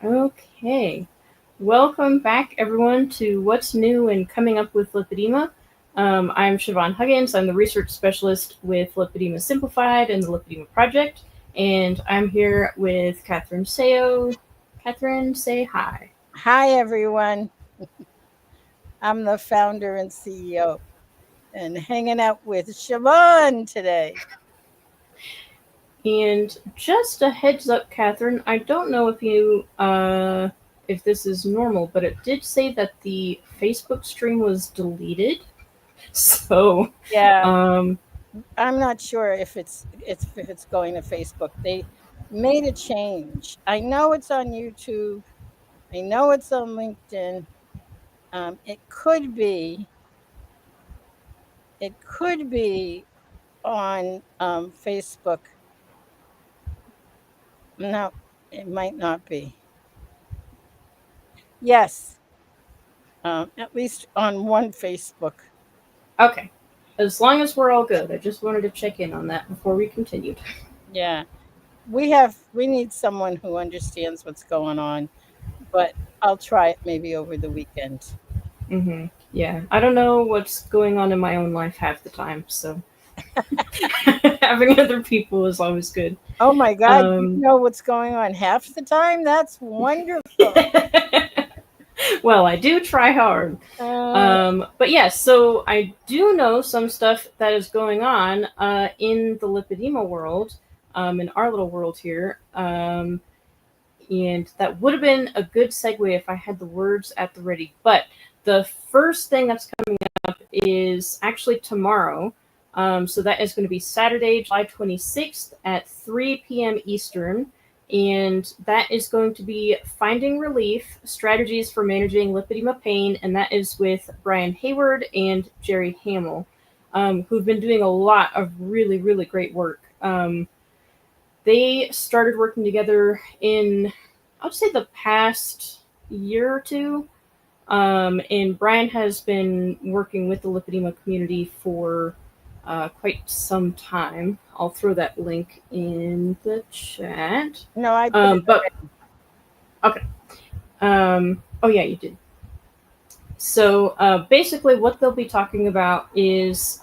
Okay. Welcome back, everyone, to What's New and Coming Up with Lipedema. I'm Siobhan Huggins. I'm the research specialist with Lipedema Simplified and the Lipedema Project. And I'm here with Catherine Seo. Catherine, say hi. Hi, everyone. I'm the founder and CEO and hanging out with Siobhan today. And just a heads up, Catherine, I don't know if this is normal, but it did say that the Facebook stream was deleted. So, Yeah, um, I'm not sure if it's going to Facebook. They made a change. I know it's on YouTube. I know it's on LinkedIn. It could be. It could be on Facebook. No, it might not be. Yes, at least on one Facebook. okay. As long as we're all good, I just wanted to check in on that before we continued. Yeah. We need someone who understands what's going on, but I'll try it maybe over the weekend. Yeah, I don't know what's going on in my own life half the time, so having other people is always good. Oh my God, you Um, know what's going on half the time? That's wonderful. well, I do try hard. Uh, But yes, so I do know some stuff that is going on in the lipedema world, in our little world here. And that would have been a good segue if I had the words at the ready. But the first thing that's coming up is actually tomorrow. So that is going to be Saturday, July 26th at 3 p.m. Eastern. And that is going to be Finding Relief Strategies for Managing Lipedema Pain. And that is with Brian Hayward and Jerry Hamill, who've been doing a lot of really, really great work. They started working together in, I would say, the past year or two. And Brian has been working with the lipedema community for quite some time. I'll throw that link in the chat. no, I put it But okay. Oh yeah, you did. So basically, what they'll be talking about is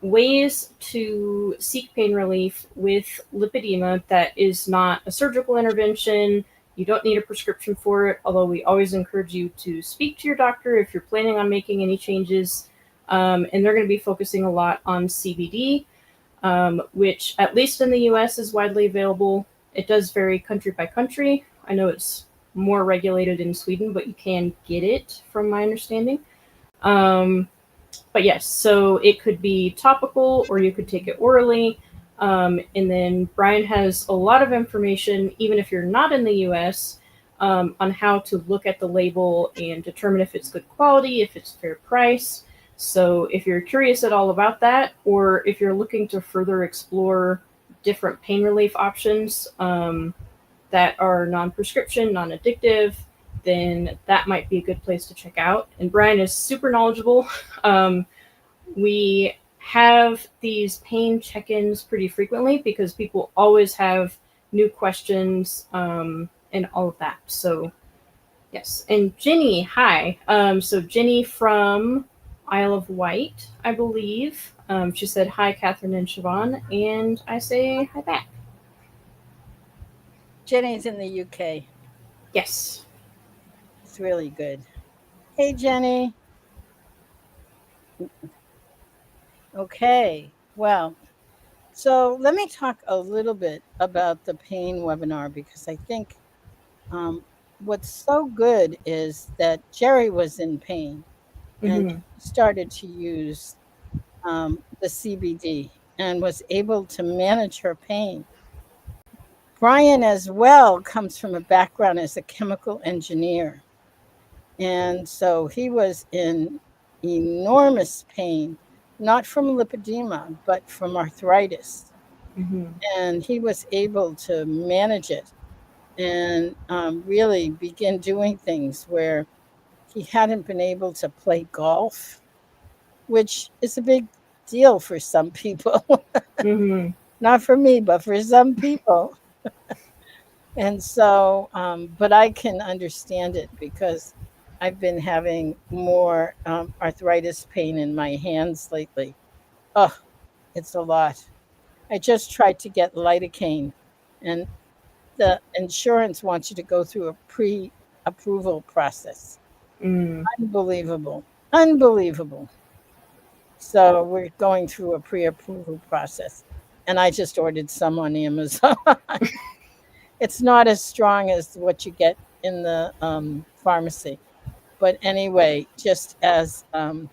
ways to seek pain relief with lipedema that is not a surgical intervention. You don't need a prescription for it, although we always encourage you to speak to your doctor if you're planning on making any changes. And they're going to be focusing a lot on CBD, which, at least in the US, is widely available. It does vary country by country. I know it's more regulated in Sweden, but you can get it from my understanding. Um, but yes, so it could be topical or you could take it orally. And then Brian has a lot of information, even if you're not in the US, on how to look at the label and determine if it's good quality, if it's fair price. So if you're curious at all about that, or if you're looking to further explore different pain relief options that are non prescription, non addictive, then that might be a good place to check out. And Brian is super knowledgeable. Um, we have these pain check ins pretty frequently because people always have new questions and all of that. So, yes. And Jenny, hi. So, Jenny from Isle of Wight, I believe. She said, hi, Catherine and Siobhan. And I say hi back. Jenny's in the UK. Yes. It's really good. Hey, Jenny. Okay. Well, so let me talk a little bit about the pain webinar because I think um, what's so good is that Jerry was in pain and Mm-hmm. started to use the CBD and was able to manage her pain. Brian, as well, comes from a background as a chemical engineer. And so he was in enormous pain, not from lipedema, but from arthritis. Mm-hmm. And he was able to manage it and really begin doing things where he hadn't been able to play golf, which is a big deal for some people. Mm-hmm. Not for me, but for some people. And so, but I can understand it because I've been having more arthritis pain in my hands lately. Oh, it's a lot. I just tried to get lidocaine, and the insurance wants you to go through a pre-approval process. Mm. Unbelievable. Unbelievable. So we're going through a pre-approval process. And I just ordered some on Amazon. It's not as strong as what you get in the pharmacy. But anyway, just as an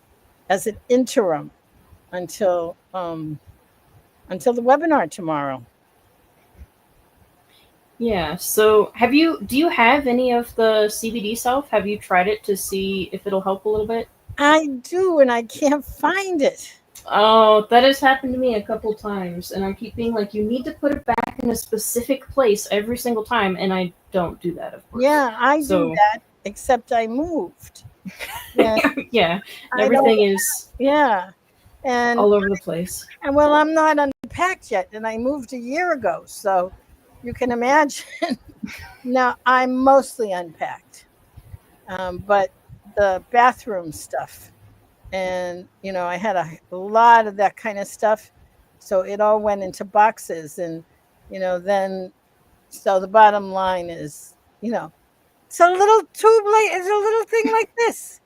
interim until the webinar tomorrow. Yeah. So, do you have any of the CBD self? Have you tried it to see if it'll help a little bit? I do, and I can't find it. Oh, that has happened to me a couple times, and I keep being like, you need to put it back in a specific place every single time, and I don't do that, of course. Yeah, I do So, that, except I moved. And yeah, and I don't, everything is yeah. And all over the place. And well, I'm not unpacked yet, and I moved a year ago, so you can imagine. Now I'm mostly unpacked, but the bathroom stuff, and I had a lot of that kind of stuff, so it all went into boxes, and then so the bottom line is, it's a little tube like it's a little thing like this.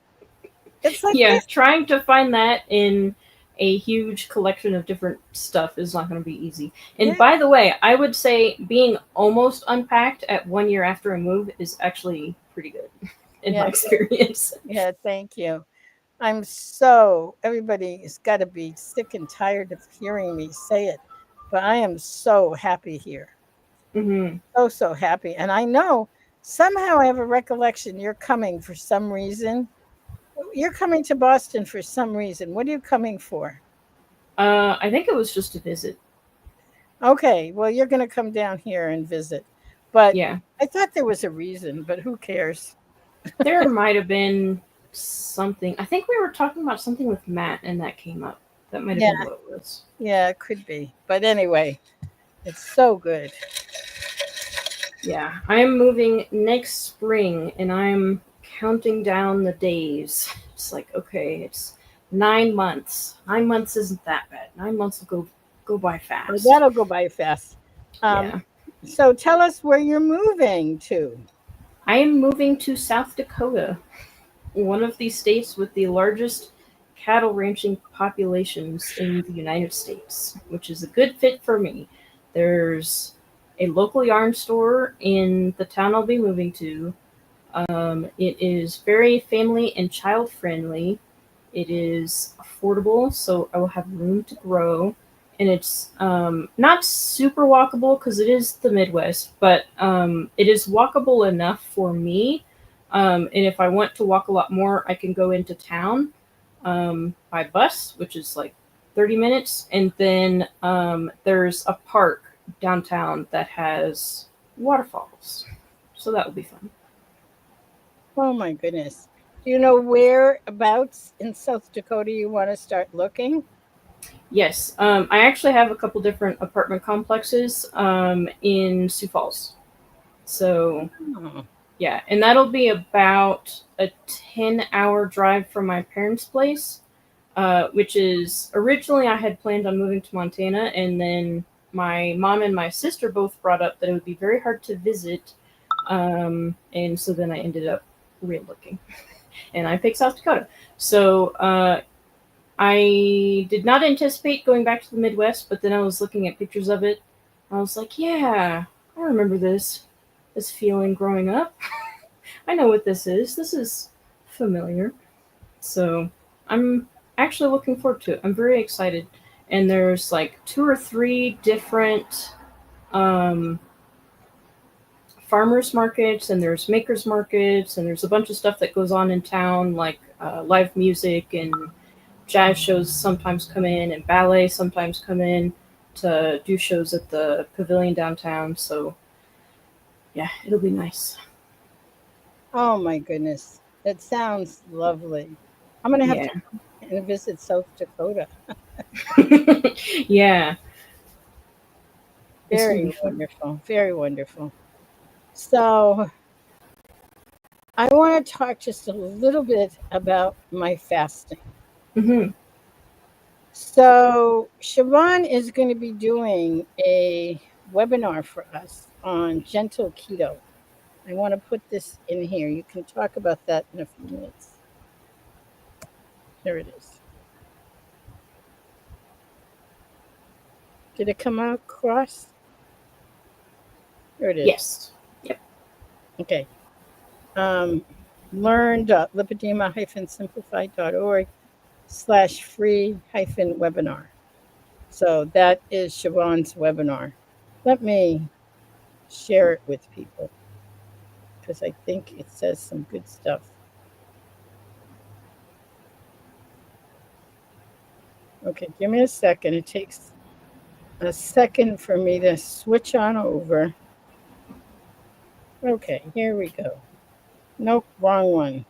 It's like Yeah, this. trying to find that in a huge collection of different stuff is not going to be easy. And Yeah, by the way, I would say being almost unpacked at 1 year after a move is actually pretty good in my yeah, experience. yeah. Thank you. Everybody's got to be sick and tired of hearing me say it, but I am so happy here. Hmm. So, so happy. And I know somehow I have a recollection you're coming for some reason. You're coming to Boston for some reason. What are you coming for? I think it was just a visit. Okay, well, you're going to come down here and visit. But Yeah, I thought there was a reason, but who cares? there might have been something. I think we were talking about something with Matt, and that came up. That might have Yeah, been what it was. yeah, it could be. But anyway, it's so good. Yeah, I am moving next spring, and I'm counting down the days. It's like, okay, it's 9 months. 9 months isn't that bad. 9 months will go by Well, fast. that'll go by fast. Um, Yeah, so tell us where you're moving to. I am moving to South Dakota, one of the states with the largest cattle ranching populations in the United States, which is a good fit for me. There's a local yarn store in the town I'll be moving to. It is very family and child friendly. It is affordable, so I will have room to grow. And it's not super walkable because it is the Midwest, but it is walkable enough for me. And if I want to walk a lot more, I can go into town by bus, which is like 30 minutes. And then there's a park downtown that has waterfalls. So that will be fun. Oh my goodness. Do you know whereabouts in South Dakota you want to start looking? Yes, I actually have a couple different apartment complexes in Sioux Falls. So, Oh, yeah, and that'll be about a 10-hour drive from my parents' place, which is originally I had planned on moving to Montana, and then my mom and my sister both brought up that it would be very hard to visit. And so then I ended up relooking, and I picked South Dakota. So, I did not anticipate going back to the Midwest, but then I was looking at pictures of it. I was like, yeah, I remember this feeling growing up. I know what this is. This is familiar. So I'm actually looking forward to it. I'm very excited. And there's like two or three different um, farmers markets, and there's makers markets, and there's a bunch of stuff that goes on in town, like live music and jazz shows sometimes come in, and ballet sometimes come in to do shows at the pavilion downtown. So yeah, it'll be nice. oh my goodness. It sounds lovely. I'm going to have to Yeah. come and visit South Dakota. Yeah, it's gonna Very be fun. wonderful. Very wonderful. So I want to talk just a little bit about my fasting. Mm-hmm. So Siobhan is going to be doing a webinar for us on gentle keto. I want to put this in here. You can talk about that in a few minutes. Here it is. Did it come out across? Here it is. Yes. Yep. Okay. learn.lipedema-simplified.org/free-webinar. So that is Siobhan's webinar. Let me share it with people because I think it says some good stuff. Okay, give me a second. It takes a second for me to switch on over. Okay, here we go. Nope, wrong one.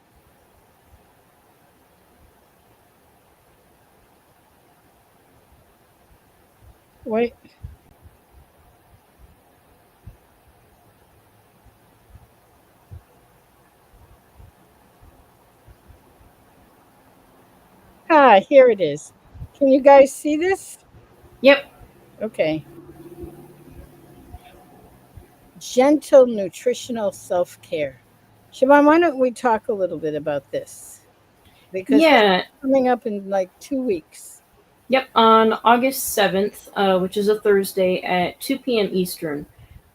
Wait. Ah, here it is. Can you guys see this? Yep. Okay. Gentle nutritional self care. Siobhan, why don't we talk a little bit about this? Because this is Yeah. coming up in like 2 weeks. Yep. On August 7th, which is a Thursday at 2 p.m. Eastern.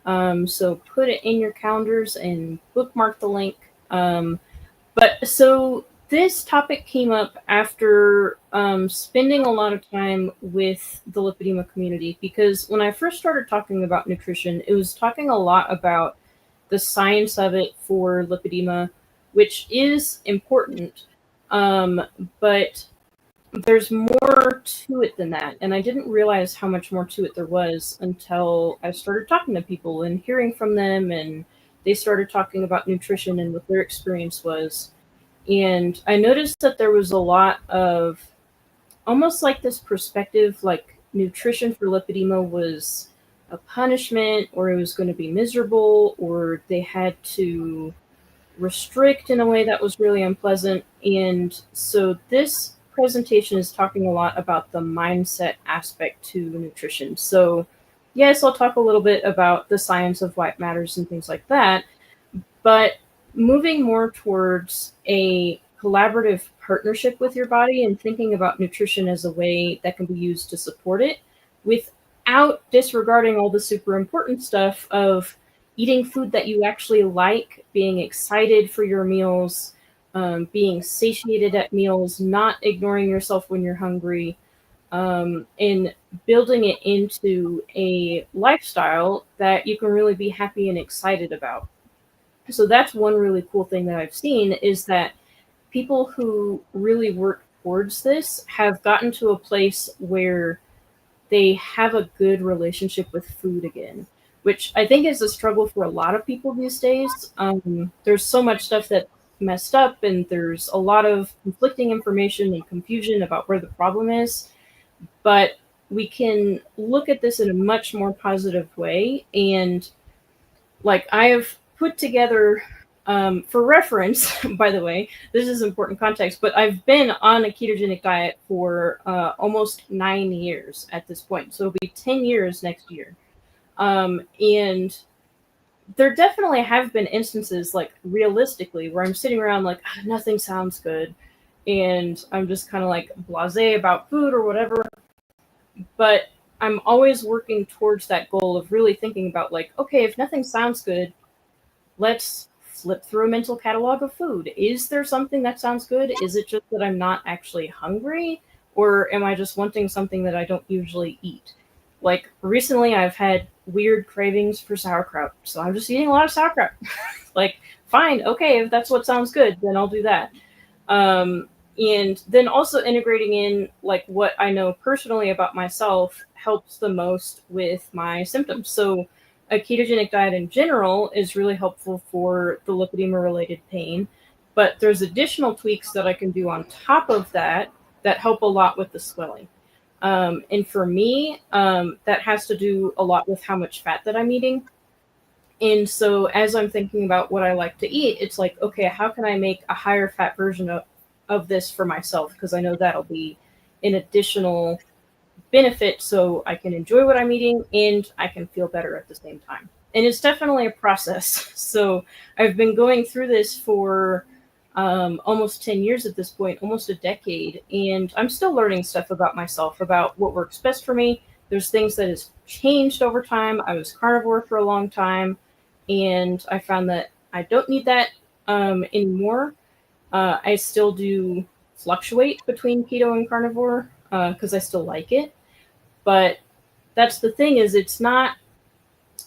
So put it in your calendars and bookmark the link. But so this topic came up after spending a lot of time with the lipedema community, because when I first started talking about nutrition, it was talking a lot about the science of it for lipedema, which is important. Um, but there's more to it than that. And I didn't realize how much more to it there was until I started talking to people and hearing from them, and they started talking about nutrition and what their experience was. And I noticed that there was a lot of almost like this perspective, like nutrition for lipedema was a punishment, or it was going to be miserable, or they had to restrict in a way that was really unpleasant. And so this presentation is talking a lot about the mindset aspect to nutrition. So, yes, I'll talk a little bit about the science of why it matters and things like that, but moving more towards a collaborative partnership with your body and thinking about nutrition as a way that can be used to support it without disregarding all the super important stuff of eating food that you actually like, being excited for your meals, being satiated at meals, not ignoring yourself when you're hungry, and building it into a lifestyle that you can really be happy and excited about. So that's one really cool thing that I've seen, is that people who really work towards this have gotten to a place where they have a good relationship with food again, which I think is a struggle for a lot of people these days. There's so much stuff that's messed up, and there's a lot of conflicting information and confusion about where the problem is. But we can look at this in a much more positive way. And like, I have put together, for reference, by the way, this is important context, but I've been on a ketogenic diet for almost 9 years at this point. So it'll be 10 years next year. And there definitely have been instances, like realistically, where I'm sitting around like, "Ah, nothing sounds good." And I'm just kind of like blase about food or whatever. But I'm always working towards that goal of really thinking about, like, okay, if nothing sounds good, let's flip through a mental catalog of food. Is there something that sounds good? Is it just that I'm not actually hungry? Or am I just wanting something that I don't usually eat? Like, recently, I've had weird cravings for sauerkraut, so I'm just eating a lot of sauerkraut. Like, fine, okay, if that's what sounds good, then I'll do that. Um, and then also integrating in, like, what I know personally about myself helps the most with my symptoms. So a ketogenic diet in general is really helpful for the lipedema related pain, but there's additional tweaks that I can do on top of that that help a lot with the swelling. And for me, that has to do a lot with how much fat that I'm eating. And so as I'm thinking about what I like to eat, it's like, okay, how can I make a higher fat version of this for myself? Because I know that'll be an additional benefit so I can enjoy what I'm eating and I can feel better at the same time. And it's definitely a process. So I've been going through this for almost 10 years at this point, almost a decade. And I'm still learning stuff about myself, about what works best for me. There's things that has changed over time. I was carnivore for a long time, and I found that I don't need that anymore. I still do fluctuate between keto and carnivore because I still like it. But that's the thing, is it's not,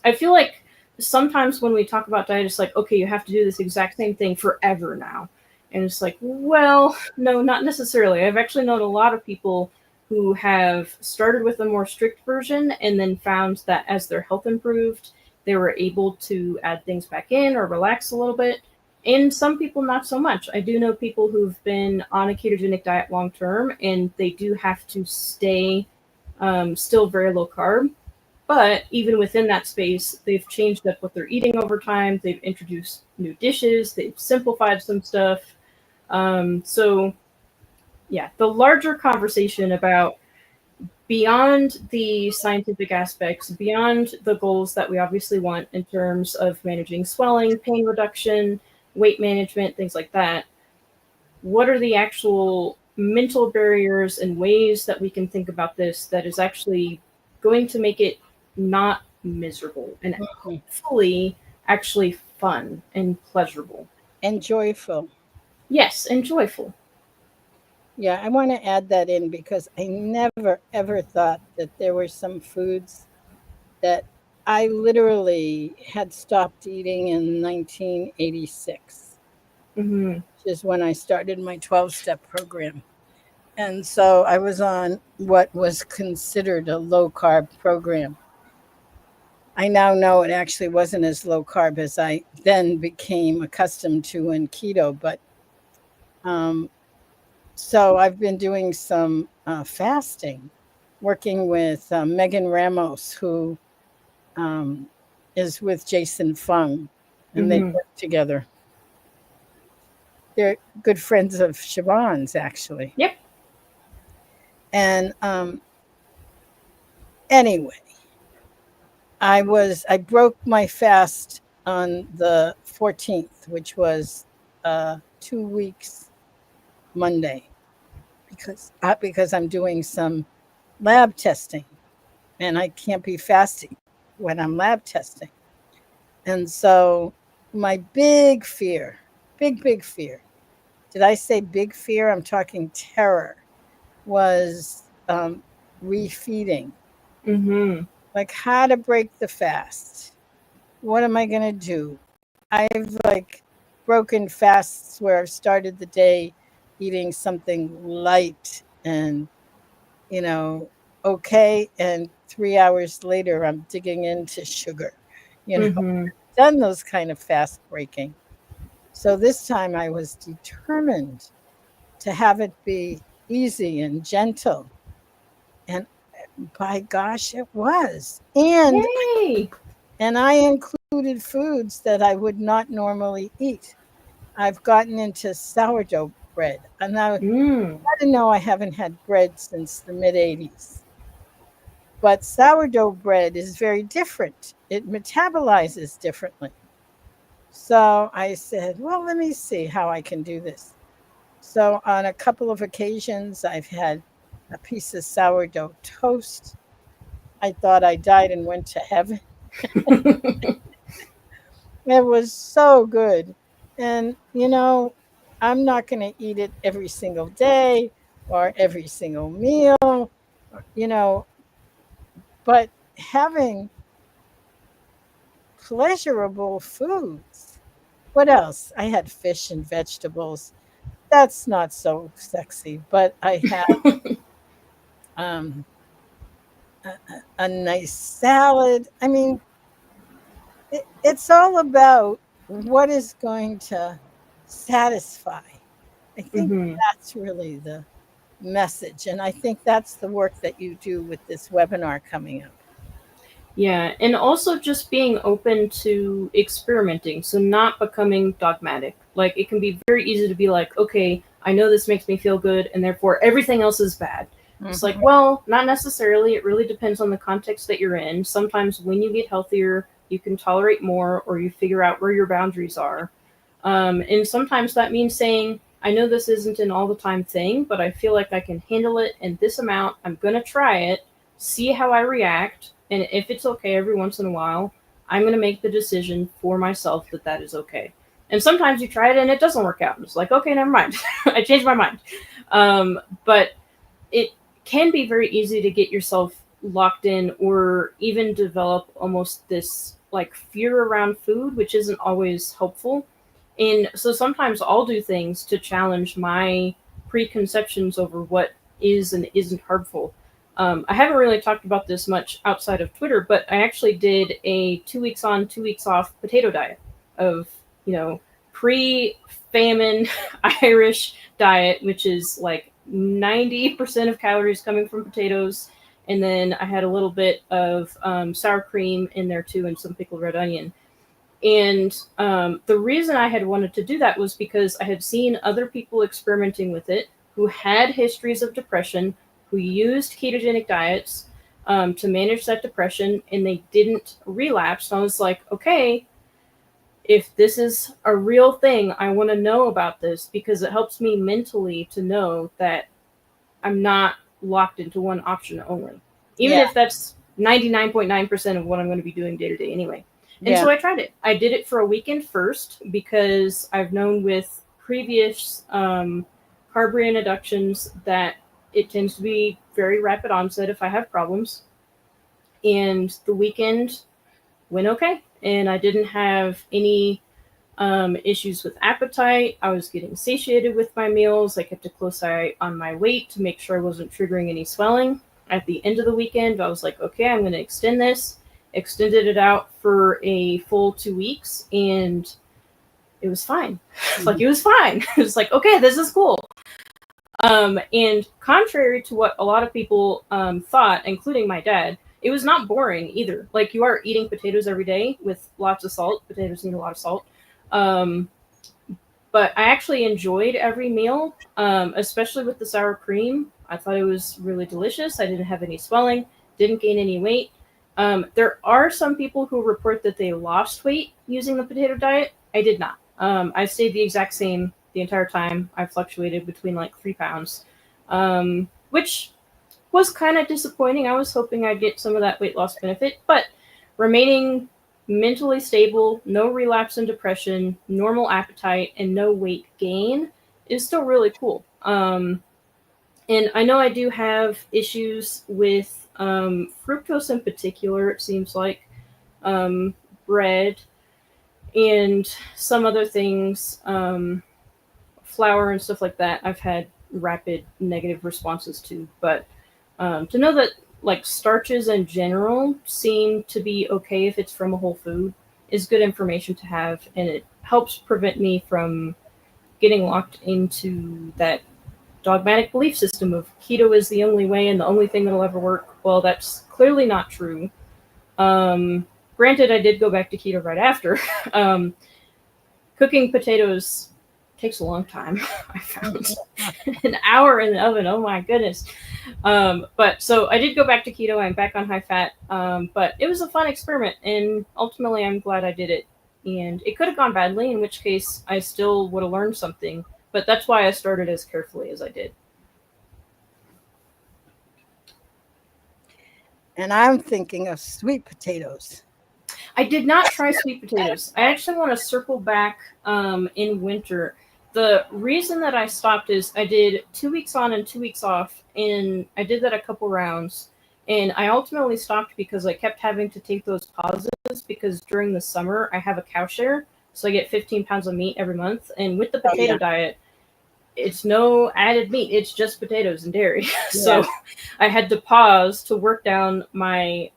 I feel like sometimes when we talk about diet, it's like, okay, you have to do this exact same thing forever now. And it's like, well, no, not necessarily. I've actually known a lot of people who have started with a more strict version and then found that as their health improved, they were able to add things back in or relax a little bit. And some people, not so much. I do know people who've been on a ketogenic diet long term and they do have to stay still very low carb, but even within that space, they've changed up what they're eating over time. They've introduced new dishes. They've simplified some stuff. So, yeah, the larger conversation about beyond the scientific aspects, beyond the goals that we obviously want in terms of managing swelling, pain reduction, weight management, things like that, what are the actual mental barriers and ways that we can think about this that is actually going to make it not miserable and Mhm. hopefully actually fun and pleasurable. And joyful. Yes, and joyful. Yeah, I want to add that in because I never ever thought that there were some foods that I literally had stopped eating in 1986, Mm-hmm. which is when I started my 12-step program. And so I was on what was considered a low carb program. I now know it actually wasn't as low carb as I then became accustomed to in keto, but um, so I've been doing some fasting, working with Megan Ramos, who um, is with Jason Fung, and they Mm-hmm. work together. They're good friends of Siobhan's, actually. Yep. And anyway, I broke my fast on the 14th, which was 2 weeks Monday, because I'm doing some lab testing, and I can't be fasting when I'm lab testing. And so my big fear, did I say big fear? I'm talking terror, was refeeding, Mm-hmm. like how to break the fast. What am I going to do? I've like broken fasts where I've started the day eating something light and, you know, okay. And 3 hours later, I'm digging into sugar, you know, Mm-hmm. done those kind of fast breaking. So this time I was determined to have it be easy and gentle. And by gosh, it was. Yay. And I included foods that I would not normally eat. I've gotten into sourdough bread. And now, Mm. I don't know, I haven't had bread since the mid 80s. But sourdough bread is very different, it metabolizes differently. So I said, well, let me see how I can do this. So on a couple of occasions, I've had a piece of sourdough toast. I thought I died and went to heaven. It was so good. And, I'm not going to eat it every single day or every single meal, you know, but having pleasurable foods. What else? I had fish and vegetables. That's not so sexy, but I had um, a nice salad. I mean, it's all about what is going to satisfy. I think Mm-hmm. that's really the message. And I think that's the work that you do with this webinar coming up. Yeah, and also just being open to experimenting, so not becoming dogmatic. Like, it can be very easy to be like, okay, I know this makes me feel good, and therefore everything else is bad. It's like, Hmm. well, not necessarily. It really depends on the context that you're in. Sometimes when you get healthier, you can tolerate more, or you figure out where your boundaries are. And sometimes that means saying, I know this isn't an all the time thing, but I feel like I can handle it in this amount. I'm going to try it, see how I react. And if it's okay every once in a while, I'm going to make the decision for myself that that is okay. And sometimes you try it and it doesn't work out. And it's like, okay, never mind. I changed my mind. But it can be very easy to get yourself locked in or even develop almost this like fear around food, which isn't always helpful. And so sometimes I'll do things to challenge my preconceptions over what is and isn't harmful. I haven't really talked about this much outside of Twitter, but I actually did a 2 weeks on, 2 weeks off potato diet of, you know, pre famine Irish diet, which is like 90% of calories coming from potatoes. And then I had a little bit of sour cream in there too, and some pickled red onion. And the reason I had wanted to do that was because I had seen other people experimenting with it who had histories of depression, who used ketogenic diets to manage that depression, and they didn't relapse. And I was like, okay, if this is a real thing, I want to know about this because it helps me mentally to know that I'm not locked into one option only, even Yeah, if that's 99.9% of what I'm going to be doing day to day anyway. And yeah, so I tried it. I did it for a weekend first because I've known with previous carb reintroductions that it tends to be very rapid onset if I have problems. And the weekend went okay. And I didn't have any issues with appetite. I was getting satiated with my meals. I kept a close eye on my weight to make sure I wasn't triggering any swelling. At the end of the weekend, I was like, okay, I'm going to extend this. Extended it out for a full 2 weeks, and it was fine. Like, it was fine. It was like, okay, this is cool. And contrary to what a lot of people thought, including my dad, it was not boring either. Like, you are eating potatoes every day with lots of salt. Potatoes need a lot of salt. Um, but I actually enjoyed every meal, especially with the sour cream. I thought it was really delicious. I didn't have any swelling, didn't gain any weight. There are some people who report that they lost weight using the potato diet. I did not. I stayed the exact same the entire time. I fluctuated between like 3 pounds, which was kind of disappointing. I was hoping I'd get some of that weight loss benefit, but remaining mentally stable, no relapse in depression, normal appetite, and no weight gain is still really cool. And I know I do have issues with fructose in particular, it seems like, bread, and some other things, flour and stuff like that. I've had rapid negative responses to, but to know that like starches in general seem to be okay if it's from a whole food is good information to have, and it helps prevent me from getting locked into that dogmatic belief system of keto is the only way and the only thing that'll ever work. Well, that's clearly not true. Granted, I did go back to keto right after. um, Cooking potatoes takes a long time. I found an hour in the oven. Oh my goodness. But so I did go back to keto. I'm back on high fat. But it was a fun experiment, and ultimately, I'm glad I did it. And it could have gone badly, in which case I still would have learned something. But that's why I started as carefully as I did. and I'm thinking of sweet potatoes. I did not try sweet potatoes. I actually want to circle back in winter. The reason that I stopped is I did 2 weeks on and 2 weeks off, and I did that a couple rounds. And I ultimately stopped because I kept having to take those pauses because during the summer I have a cow share, so I get 15 pounds of meat every month. And with the Oh potato yeah, diet, it's no added meat, it's just potatoes and dairy. yeah, So I had to pause to work down my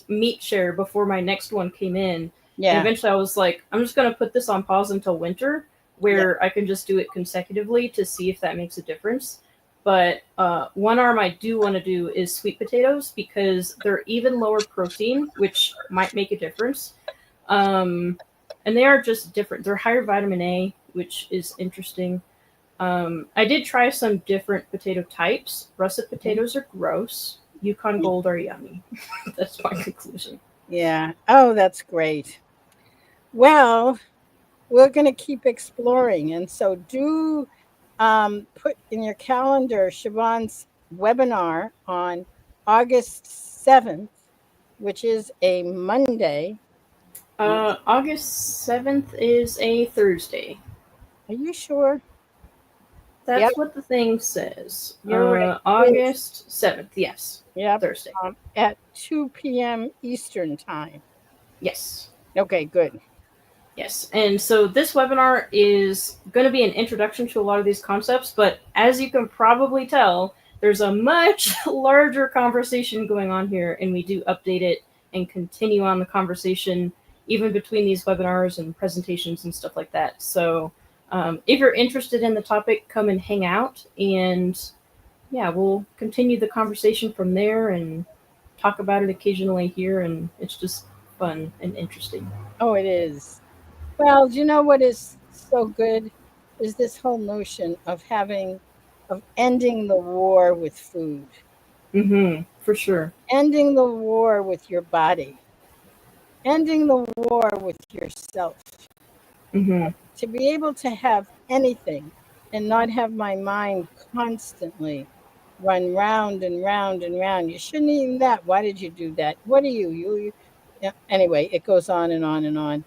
meat share before my next one came in. And yeah, eventually I was like, I'm just going to put this on pause until winter yeah. where I can just do it consecutively to see if that makes a difference. But one arm I do want to do is sweet potatoes because they're even lower protein, which might make a difference. Um, and they are just different. They're higher vitamin A, which is interesting. I did try some different potato types. Russet Mhm. potatoes are gross. Yukon Gold are yummy. That's my conclusion. Yeah. Oh, that's great. Well, we're going to keep exploring. And so do put in your calendar Siobhan's webinar on August 7th, which is a Monday. August 7th is a Thursday. Are you sure? Yep, That's what the thing says. you're right. It is. August 7th, yes. Yep. Thursday. At 2 p.m. Eastern time. Yes. Okay, good. Yes. And so this webinar is going to be an introduction to a lot of these concepts, but as you can probably tell, there's a much larger conversation going on here, and we do update it and continue on the conversation even between these webinars and presentations and stuff like that. So if you're interested in the topic, come and hang out, and yeah, we'll continue the conversation from there and talk about it occasionally here, and it's just fun and interesting. Oh, it is. Well, do you know what is so good? Is this whole notion of of ending the war with food, Mm-hmm. For sure. ending the war with your body, ending the war with yourself. Mm-hmm. To be able to have anything and not have my mind constantly run round and round and round. You shouldn't eat that. Why did you do that? What are you? Yeah, anyway, it goes on and on and on.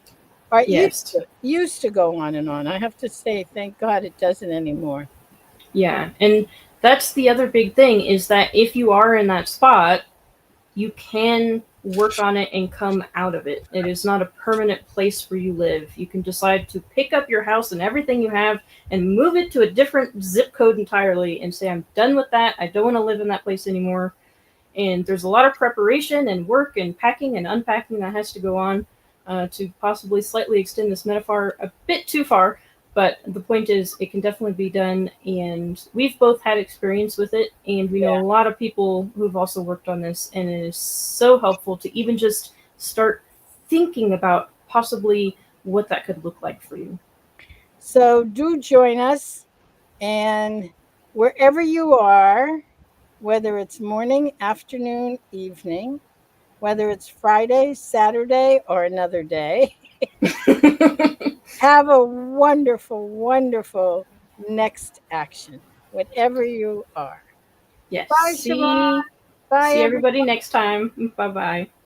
Or it Yes. used to go on and on. I have to say, thank God it doesn't anymore. Yeah. And that's the other big thing is that if you are in that spot, you can work on it and come out of it. It is not a permanent place where you live. You can decide to pick up your house and everything you have and move it to a different zip code entirely and say, I'm done with that. I don't want to live in that place anymore. And there's a lot of preparation and work and packing and unpacking that has to go on to possibly slightly extend this metaphor a bit too far. But the point is, it can definitely be done, and we've both had experience with it, and we know Yeah. a lot of people who've also worked on this, and it is so helpful to even just start thinking about possibly what that could look like for you. So do join us, and wherever you are, whether it's morning, afternoon, evening, whether it's Friday, Saturday, or another day, have a wonderful, wonderful next action, whatever Yes. Bye, Siobhan. Bye, See everyone. everybody next time. Bye bye.